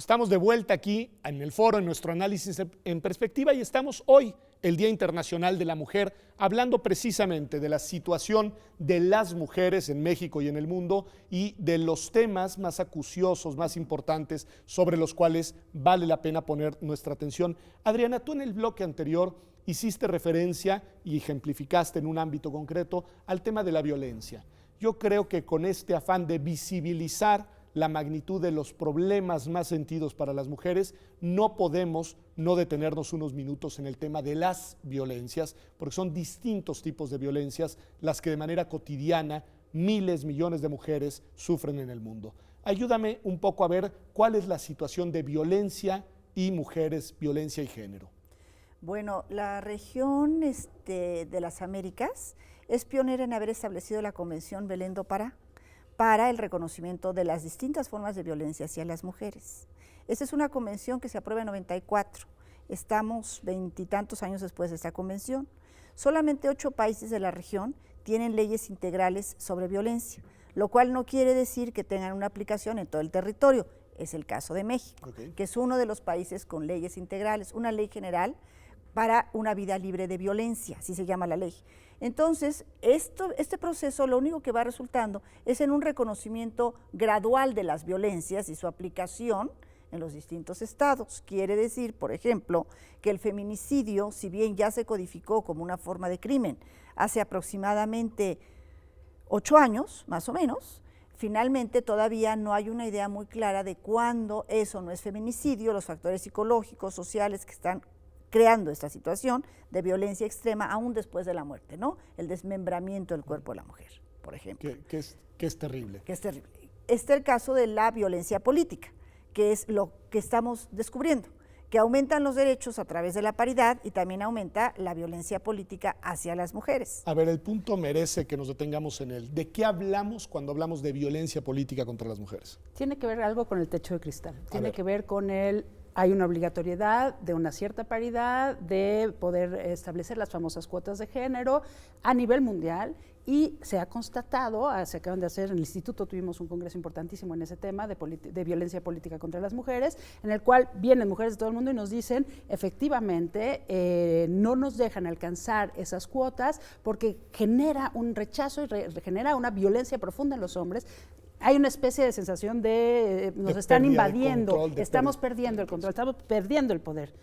Estamos de vuelta aquí en el foro, en nuestro análisis en perspectiva, y estamos hoy, el Día Internacional de la Mujer, hablando precisamente de la situación de las mujeres en México y en el mundo y de los temas más acuciosos, más importantes, sobre los cuales vale la pena poner nuestra atención. Adriana, tú en el bloque anterior hiciste referencia y ejemplificaste en un ámbito concreto al tema de la violencia. Yo creo que con este afán de visibilizar la magnitud de los problemas más sentidos para las mujeres, no podemos no detenernos unos minutos en el tema de las violencias, porque son distintos tipos de violencias las que de manera cotidiana miles, millones de mujeres sufren en el mundo. Ayúdame un poco a ver cuál es la situación de violencia y mujeres, violencia y género. Bueno, la región de las Américas es pionera en haber establecido la Convención Belém do Pará para el reconocimiento de las distintas formas de violencia hacia las mujeres. Esta es una convención que se aprueba en 94. Estamos veintitantos años después de esta convención. Solamente 8 países de la región tienen leyes integrales sobre violencia, lo cual no quiere decir que tengan una aplicación en todo el territorio. Es el caso de México, que es uno de los países con leyes integrales, una ley general para una vida libre de violencia, así se llama la ley. Entonces, este proceso lo único que va resultando es en un reconocimiento gradual de las violencias y su aplicación en los distintos estados. Quiere decir, por ejemplo, que el feminicidio, si bien ya se codificó como una forma de crimen hace aproximadamente 8 años, más o menos, finalmente todavía no hay una idea muy clara de cuándo eso no es feminicidio, los factores psicológicos, sociales que están creando esta situación de violencia extrema aún después de la muerte, ¿no? El desmembramiento del cuerpo de la mujer, por ejemplo. Que es terrible. Que es terrible. Este es el caso de la violencia política, que es lo que estamos descubriendo, que aumentan los derechos a través de la paridad y también aumenta la violencia política hacia las mujeres. A ver, el punto merece que nos detengamos en él. ¿De qué hablamos cuando hablamos de violencia política contra las mujeres? Tiene que ver algo con el techo de cristal, tiene que ver con hay una obligatoriedad de una cierta paridad, de poder establecer las famosas cuotas de género a nivel mundial, y se ha constatado, se acaban de hacer en el instituto, tuvimos un congreso importantísimo en ese tema de violencia política contra las mujeres, en el cual vienen mujeres de todo el mundo y nos dicen, efectivamente, no nos dejan alcanzar esas cuotas porque genera un rechazo y genera una violencia profunda en los hombres. Hay una especie de sensación de nos están invadiendo, estamos perdiendo el control, estamos perdiendo el poder.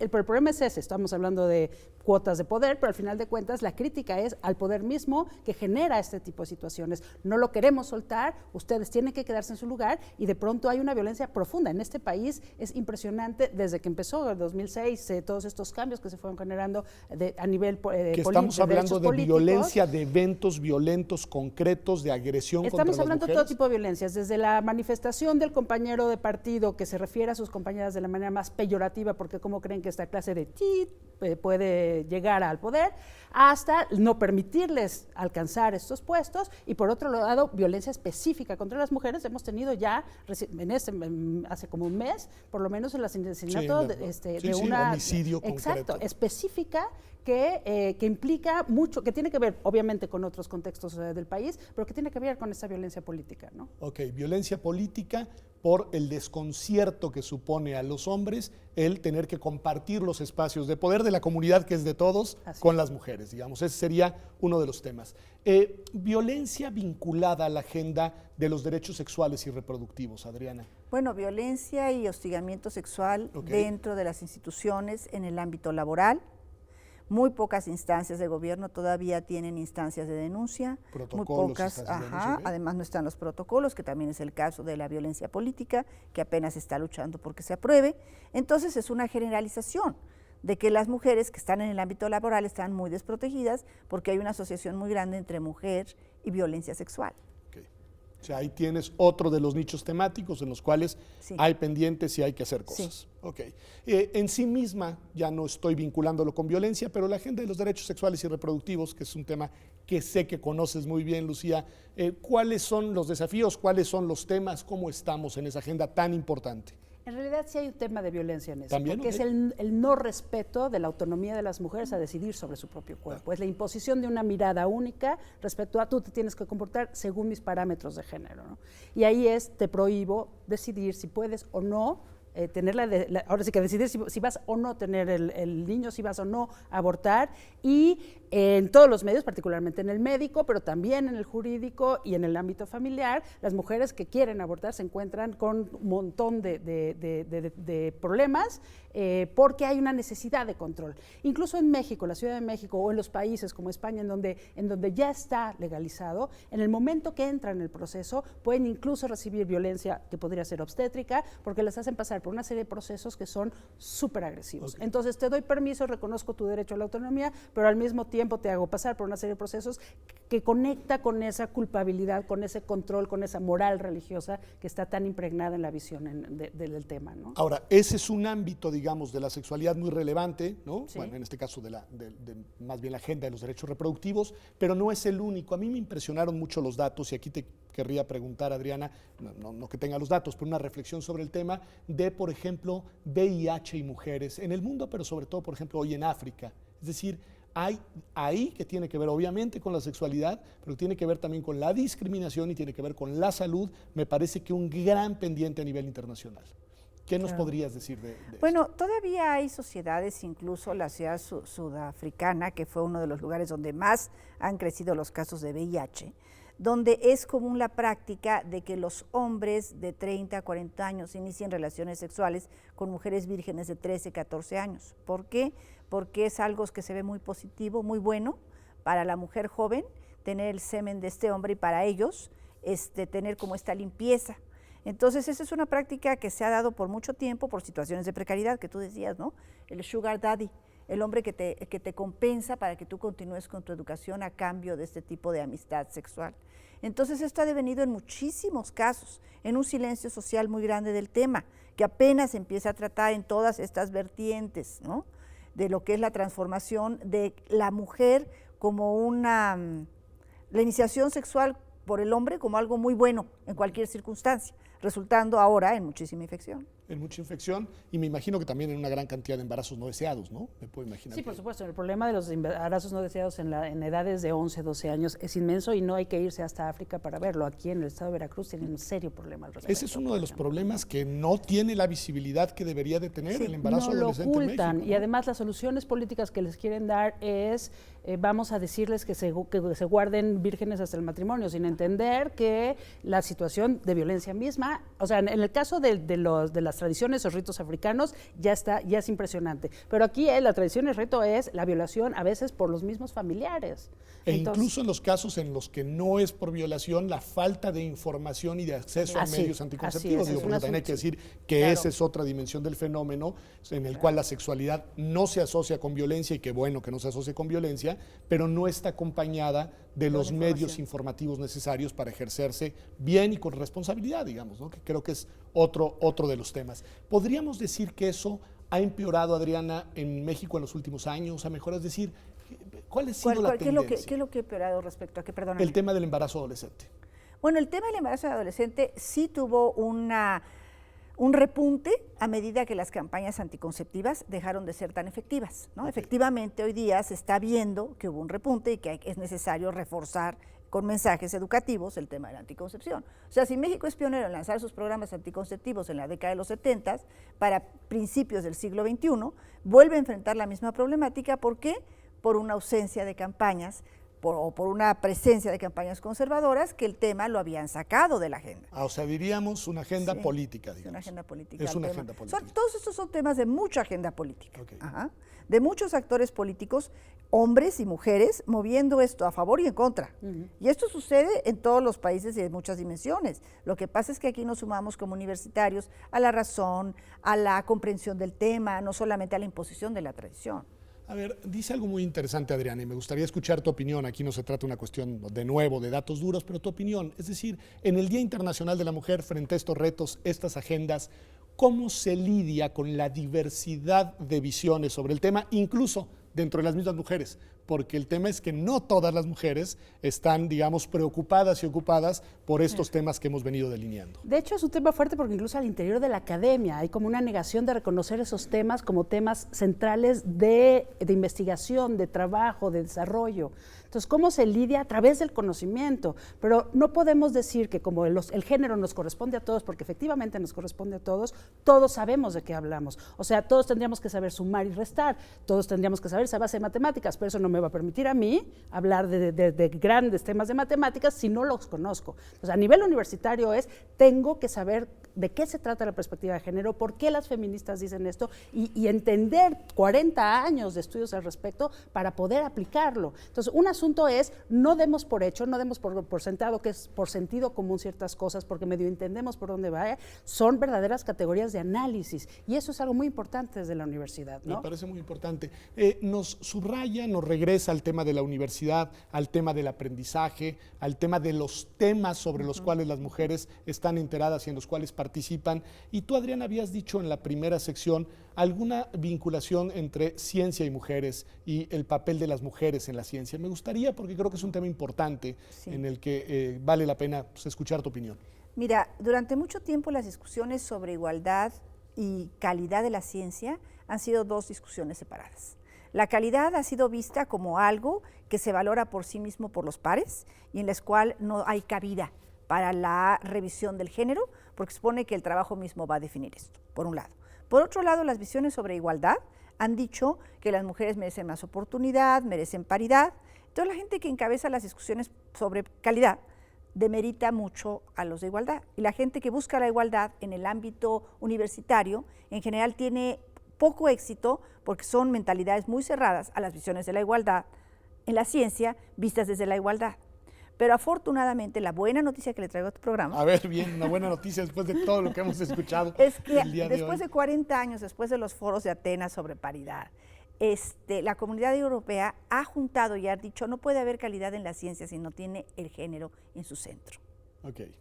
El problema es ese, estamos hablando de cuotas de poder, pero al final de cuentas la crítica es al poder mismo que genera este tipo de situaciones. No lo queremos soltar, ustedes tienen que quedarse en su lugar, y de pronto hay una violencia profunda. En este país es impresionante, desde que empezó en 2006, todos estos cambios que se fueron generando a nivel político. Estamos hablando de violencia, de eventos violentos concretos, de agresión contra las mujeres. Estamos hablando de todo tipo de violencias, desde la manifestación del compañero de partido que se refiere a sus compañeras de la manera más peyorativa, porque cómo creen que esta clase de puede llegar al poder, hasta no permitirles alcanzar estos puestos, y por otro lado, violencia específica contra las mujeres. Hemos tenido ya, hace como un mes, por lo menos el asesinato de una homicidio exacto, concreto, específica, que implica mucho, que tiene que ver obviamente con otros contextos del país, pero que tiene que ver con esa violencia política, ¿no? Ok, violencia política por el desconcierto que supone a los hombres el tener que compartir los espacios de poder de la comunidad, que es de todos, con las mujeres, digamos. Ese sería uno de los temas. Violencia vinculada a la agenda de los derechos sexuales y reproductivos, Adriana. Bueno, violencia y hostigamiento sexual dentro de las instituciones en el ámbito laboral. Muy pocas instancias de gobierno todavía tienen instancias de denuncia, muy pocas, además no están los protocolos, que también es el caso de la violencia política, que apenas está luchando porque se apruebe. Entonces es una generalización de que las mujeres que están en el ámbito laboral están muy desprotegidas porque hay una asociación muy grande entre mujer y violencia sexual. O sea, ahí tienes otro de los nichos temáticos en los cuales hay pendientes y hay que hacer cosas. En sí misma, ya no estoy vinculándolo con violencia, pero la agenda de los derechos sexuales y reproductivos, que es un tema que sé que conoces muy bien, Lucía, ¿cuáles son los desafíos, cuáles son los temas, cómo estamos en esa agenda tan importante? En realidad sí hay un tema de violencia en eso, ¿También? porque es el no respeto de la autonomía de las mujeres a decidir sobre su propio cuerpo. Es la imposición de una mirada única respecto a tú te tienes que comportar según mis parámetros de género, ¿no? Y ahí te prohíbo decidir si puedes o no ahora sí que decidir si vas o no tener el niño, si vas o no a abortar, y en todos los medios, particularmente en el médico, pero también en el jurídico y en el ámbito familiar, las mujeres que quieren abortar se encuentran con un montón de problemas porque hay una necesidad de control. Incluso en México, la Ciudad de México, o en los países como España, en donde ya está legalizado, en el momento que entran en el proceso, pueden incluso recibir violencia que podría ser obstétrica, porque les hacen pasar por una serie de procesos que son súper agresivos. Okay. Entonces, te doy permiso, reconozco tu derecho a la autonomía, pero al mismo tiempo te hago pasar por una serie de procesos que conecta con esa culpabilidad, con ese control, con esa moral religiosa que está tan impregnada en la visión del tema, ¿no? Ahora, ese es un ámbito, digamos, de la sexualidad muy relevante, ¿no? Sí. Bueno, en este caso más bien la agenda de los derechos reproductivos, pero no es el único. A mí me impresionaron mucho los datos, y aquí te querría preguntar, Adriana, no que tenga los datos, pero una reflexión sobre el tema de, por ejemplo, VIH y mujeres en el mundo, pero sobre todo, por ejemplo, hoy en África. Es decir, hay ahí que tiene que ver obviamente con la sexualidad, pero tiene que ver también con la discriminación y tiene que ver con la salud. Me parece que un gran pendiente a nivel internacional. ¿Qué nos podrías decir de Bueno, todavía hay sociedades, incluso la ciudad sudafricana, que fue uno de los lugares donde más han crecido los casos de VIH, donde es común la práctica de que los hombres de 30 a 40 años inicien relaciones sexuales con mujeres vírgenes de 13, 14 años. ¿Por qué? Porque es algo que se ve muy positivo, muy bueno para la mujer joven, tener el semen de este hombre, y para ellos tener como esta limpieza. Entonces, esa es una práctica que se ha dado por mucho tiempo por situaciones de precariedad, que tú decías, ¿no? El sugar daddy, el hombre que te compensa para que tú continúes con tu educación a cambio de este tipo de amistad sexual. Entonces, esto ha devenido en muchísimos casos, en un silencio social muy grande del tema, que apenas empieza a tratar en todas estas vertientes, ¿no? De lo que es la transformación de la mujer como la iniciación sexual por el hombre como algo muy bueno en cualquier circunstancia, resultando ahora en muchísima infección. En mucha infección, y me imagino que también en una gran cantidad de embarazos no deseados, ¿no? Me puedo imaginar. Sí, por supuesto. El problema de los embarazos no deseados en edades de 11, 12 años es inmenso, y no hay que irse hasta África para verlo. Aquí en el estado de Veracruz tienen un serio problema al respecto. Ese es uno de los problemas que no tiene la visibilidad que debería de tener, sí, el embarazo adolescente lo ocultan, en México, ¿no? Y además las soluciones políticas que les quieren dar es vamos a decirles que se guarden vírgenes hasta el matrimonio, sin entender que la situación de violencia misma, o sea, en el caso de las tradiciones o ritos africanos ya es impresionante, pero aquí la tradición y el rito es la violación a veces por los mismos familiares. Entonces, incluso en los casos en los que no es por violación, la falta de información y de acceso a medios anticonceptivos. Digo, porque también hay que decir que claro, esa es otra dimensión del fenómeno en el cual la sexualidad no se asocia con violencia, y qué bueno que no se asocie con violencia, pero no está acompañada de los medios informativos necesarios para ejercerse bien y con responsabilidad, digamos, ¿no? Que creo que es otro de los temas. ¿Podríamos decir que eso ha empeorado, Adriana, en México en los últimos años? A mejor, es decir, ¿cuál ha sido la tendencia? ¿Qué es lo que ha empeorado respecto a qué? Perdóname. El tema del embarazo adolescente. Bueno, el tema del embarazo adolescente sí tuvo un repunte a medida que las campañas anticonceptivas dejaron de ser tan efectivas, ¿no? Okay. Efectivamente, hoy día se está viendo que hubo un repunte y que es necesario reforzar con mensajes educativos el tema de la anticoncepción. O sea, si México es pionero en lanzar sus programas anticonceptivos en la década de los 70, para principios del siglo XXI, vuelve a enfrentar la misma problemática. ¿Por qué? Por una ausencia de campañas, o por una presencia de campañas conservadoras que el tema lo habían sacado de la agenda. O sea, diríamos una agenda política, digamos. Es una agenda política. Es una agenda política. Todos estos son temas de mucha agenda política. Okay. Ajá. De muchos actores políticos, hombres y mujeres, moviendo esto a favor y en contra. Y esto sucede en todos los países y de muchas dimensiones. Lo que pasa es que aquí nos sumamos como universitarios a la razón, a la comprensión del tema, no solamente a la imposición de la tradición. A ver, dice algo muy interesante, Adriana, y me gustaría escuchar tu opinión. Aquí no se trata de una cuestión, de nuevo, de datos duros, pero tu opinión. Es decir, en el Día Internacional de la Mujer, frente a estos retos, estas agendas, ¿cómo se lidia con la diversidad de visiones sobre el tema, incluso dentro de las mismas mujeres? porque el tema es que no todas las mujeres están, digamos, preocupadas y ocupadas por estos temas que hemos venido delineando. De hecho, es un tema fuerte porque incluso al interior de la academia hay como una negación de reconocer esos temas como temas centrales de investigación, de trabajo, de desarrollo. Entonces, ¿cómo se lidia? A través del conocimiento. Pero no podemos decir que como el género nos corresponde a todos, porque efectivamente nos corresponde a todos sabemos de qué hablamos. O sea, todos tendríamos que saber sumar y restar, todos tendríamos que saber esa base de matemáticas, pero eso no me va a permitir a mí hablar de grandes temas de matemáticas si no los conozco. Entonces, a nivel universitario tengo que saber de qué se trata la perspectiva de género, por qué las feministas dicen esto y entender 40 años de estudios al respecto para poder aplicarlo. Entonces, un asunto es, no demos por hecho, no demos por sentado que es por sentido común ciertas cosas, porque medio entendemos por dónde va, son verdaderas categorías de análisis, y eso es algo muy importante desde la universidad, ¿no? Me parece muy importante. Nos subraya, nos regresa al tema de la universidad, al tema del aprendizaje, al tema de los temas sobre los cuales las mujeres están enteradas y en los cuales participan. Y tú, Adriana, habías dicho en la primera sección alguna vinculación entre ciencia y mujeres y el papel de las mujeres en la ciencia. Me gustaría, porque creo que es un tema importante, sí, en el que vale la pena, pues, escuchar tu opinión. Mira, durante mucho tiempo las discusiones sobre igualdad y calidad de la ciencia han sido dos discusiones separadas. La calidad ha sido vista como algo que se valora por sí mismo por los pares y en la cual no hay cabida para la revisión del género, porque supone que el trabajo mismo va a definir esto, por un lado. Por otro lado, las visiones sobre igualdad han dicho que las mujeres merecen más oportunidad, merecen paridad. Entonces, la gente que encabeza las discusiones sobre calidad demerita mucho a los de igualdad. Y la gente que busca la igualdad en el ámbito universitario, en general tiene poco éxito porque son mentalidades muy cerradas a las visiones de la igualdad en la ciencia vistas desde la igualdad. Pero afortunadamente la buena noticia que le traigo a tu programa… A ver, bien, una buena noticia después de todo lo que hemos escuchado. Es que después de 40 años, después de los foros de Atenas sobre paridad, la comunidad europea ha juntado y ha dicho no puede haber calidad en la ciencia si no tiene el género en su centro. Okay.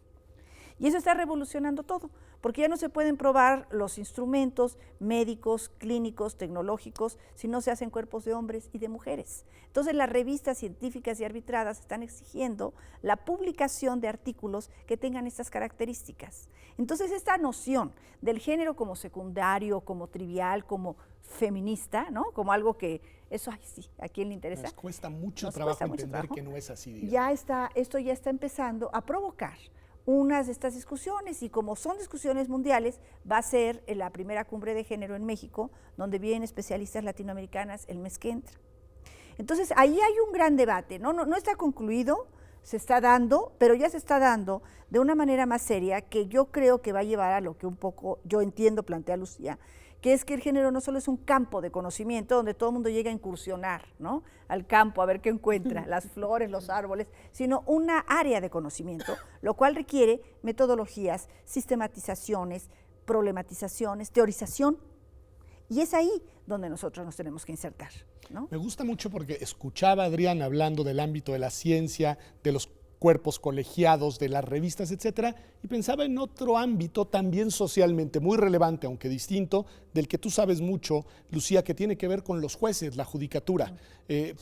Y eso está revolucionando todo, porque ya no se pueden probar los instrumentos médicos, clínicos, tecnológicos, si no se hacen cuerpos de hombres y de mujeres. Entonces las revistas científicas y arbitradas están exigiendo la publicación de artículos que tengan estas características. Entonces esta noción del género como secundario, como trivial, como feminista, ¿no? Como algo que, eso, ay, sí, ¿a quién le interesa? Nos cuesta mucho trabajo entender que no es así, digamos. Esto ya está empezando a provocar unas de estas discusiones, y como son discusiones mundiales, va a ser la primera cumbre de género en México, donde vienen especialistas latinoamericanas el mes que entra. Entonces, ahí hay un gran debate, no está concluido, se está dando, pero ya se está dando de una manera más seria, que yo creo que va a llevar a lo que un poco, yo entiendo, plantea Lucía, que es que el género no solo es un campo de conocimiento donde todo el mundo llega a incursionar, ¿no?, al campo a ver qué encuentra, las flores, los árboles, sino una área de conocimiento, lo cual requiere metodologías, sistematizaciones, problematizaciones, teorización, y es ahí donde nosotros nos tenemos que insertar, ¿no? Me gusta mucho porque escuchaba a Adriana hablando del ámbito de la ciencia, de los cuerpos colegiados, de las revistas, etcétera, y pensaba en otro ámbito también socialmente muy relevante, aunque distinto, del que tú sabes mucho, Lucía, que tiene que ver con los jueces, la judicatura,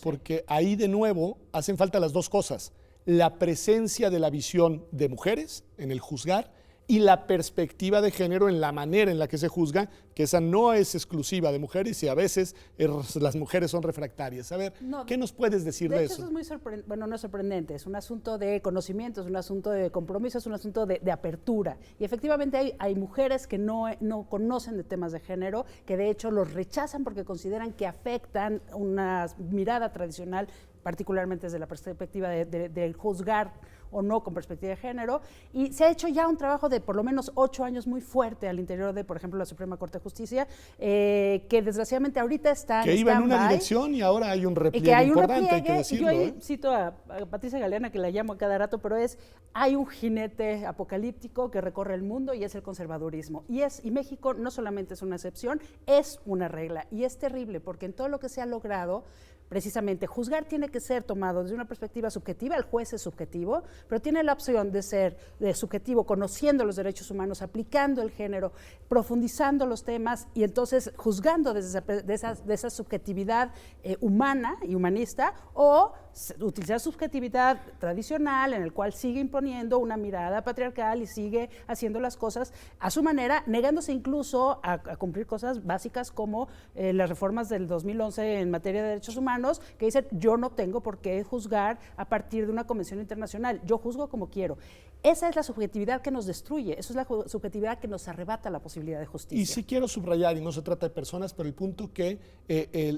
porque ahí de nuevo hacen falta las dos cosas: la presencia de la visión de mujeres en el juzgar y la perspectiva de género en la manera en la que se juzga, que esa no es exclusiva de mujeres y a veces las mujeres son refractarias. A ver, ¿qué nos puedes decir de eso? Eso es muy sorprendente, bueno, no es sorprendente, es un asunto de conocimiento, es un asunto de compromiso, es un asunto de apertura. Y efectivamente hay mujeres que no conocen de temas de género, que de hecho los rechazan porque consideran que afectan una mirada tradicional, particularmente desde la perspectiva de juzgar o no con perspectiva de género, y se ha hecho ya un trabajo de por lo menos 8 años muy fuerte al interior de, por ejemplo, la Suprema Corte de Justicia, que desgraciadamente ahorita está que iba en una dirección y ahora hay un repliegue importante, hay que decirlo. Yo ahí cito a Patricia Galeana, que la llamo a cada rato, pero hay un jinete apocalíptico que recorre el mundo y es el conservadurismo, y México no solamente es una excepción, es una regla, y es terrible porque en todo lo que se ha logrado, precisamente, juzgar tiene que ser tomado desde una perspectiva subjetiva, el juez es subjetivo, pero tiene la opción de ser de subjetivo, conociendo los derechos humanos, aplicando el género, profundizando los temas y entonces juzgando desde esa subjetividad humana y humanista, o utilizar subjetividad tradicional en el cual sigue imponiendo una mirada patriarcal y sigue haciendo las cosas a su manera, negándose incluso a cumplir cosas básicas como las reformas del 2011 en materia de derechos humanos, que dicen yo no tengo por qué juzgar a partir de una convención internacional, yo juzgo como quiero. Esa es la subjetividad que nos destruye, esa es la subjetividad que nos arrebata la posibilidad de justicia. Y sí quiero subrayar, y no se trata de personas, pero el punto que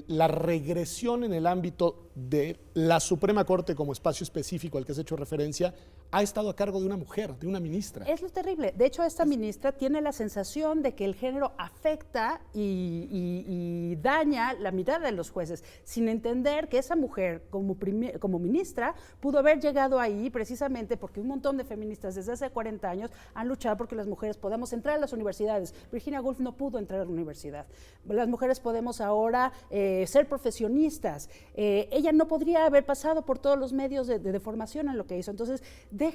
la regresión en el ámbito de la Suprema Corte como espacio específico al que has hecho referencia ha estado a cargo de una mujer, de una ministra. Es lo terrible. De hecho, esta ministra tiene la sensación de que el género afecta y daña la mirada de los jueces, sin entender que esa mujer como ministra pudo haber llegado ahí precisamente porque un montón de feministas desde hace 40 años han luchado porque las mujeres podamos entrar a las universidades. Virginia Woolf no pudo entrar a la universidad. Las mujeres podemos ahora ser profesionistas. Ella no podría haber pasado por todos los medios de formación en lo que hizo. Entonces,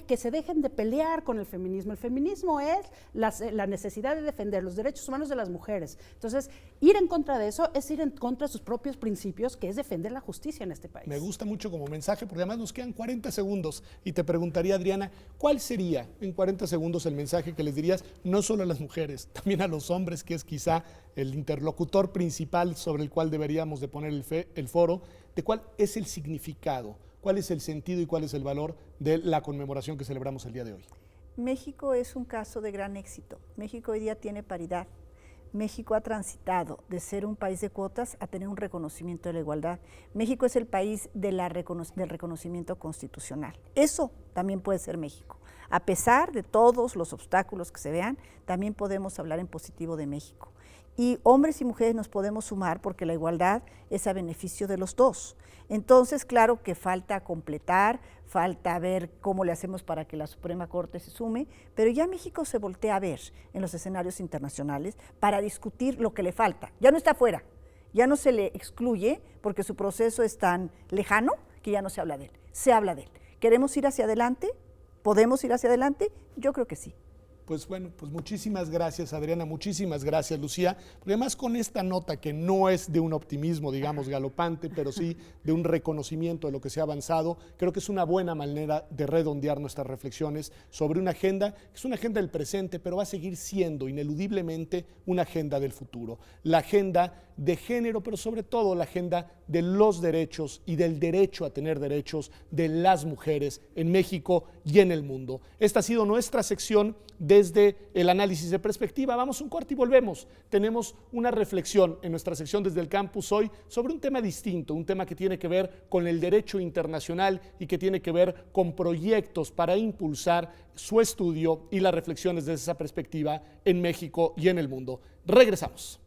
que se dejen de pelear con el feminismo. El feminismo es la necesidad de defender los derechos humanos de las mujeres. Entonces, ir en contra de eso es ir en contra de sus propios principios, que es defender la justicia en este país. Me gusta mucho como mensaje, porque además nos quedan 40 segundos y te preguntaría, Adriana, ¿cuál sería en 40 segundos el mensaje que les dirías no solo a las mujeres, también a los hombres, que es quizá el interlocutor principal sobre el cual deberíamos de poner el foro, de cuál es el significado, cuál es el sentido y cuál es el valor de la conmemoración que celebramos el día de hoy? México es un caso de gran éxito. México hoy día tiene paridad. México ha transitado de ser un país de cuotas a tener un reconocimiento de la igualdad. México es el país del reconocimiento constitucional. Eso también puede ser México. A pesar de todos los obstáculos que se vean, también podemos hablar en positivo de México. Y hombres y mujeres nos podemos sumar porque la igualdad es a beneficio de los dos. Entonces, claro que falta completar, falta ver cómo le hacemos para que la Suprema Corte se sume, pero ya México se voltea a ver en los escenarios internacionales para discutir lo que le falta. Ya no está afuera, ya no se le excluye porque su proceso es tan lejano que ya no se habla de él, se habla de él. ¿Queremos ir hacia adelante? ¿Podemos ir hacia adelante? Yo creo que sí. Pues bueno, pues muchísimas gracias, Adriana, muchísimas gracias, Lucía, porque además con esta nota que no es de un optimismo, digamos, galopante, pero sí de un reconocimiento de lo que se ha avanzado, creo que es una buena manera de redondear nuestras reflexiones sobre una agenda, que es una agenda del presente, pero va a seguir siendo ineludiblemente una agenda del futuro, la agenda de género, pero sobre todo la agenda de los derechos y del derecho a tener derechos de las mujeres en México y en el mundo. Esta ha sido nuestra sección desde el análisis de perspectiva. Vamos un corte y volvemos. Tenemos una reflexión en nuestra sección desde el campus hoy sobre un tema distinto, un tema que tiene que ver con el derecho internacional y que tiene que ver con proyectos para impulsar su estudio y las reflexiones desde esa perspectiva en México y en el mundo. Regresamos.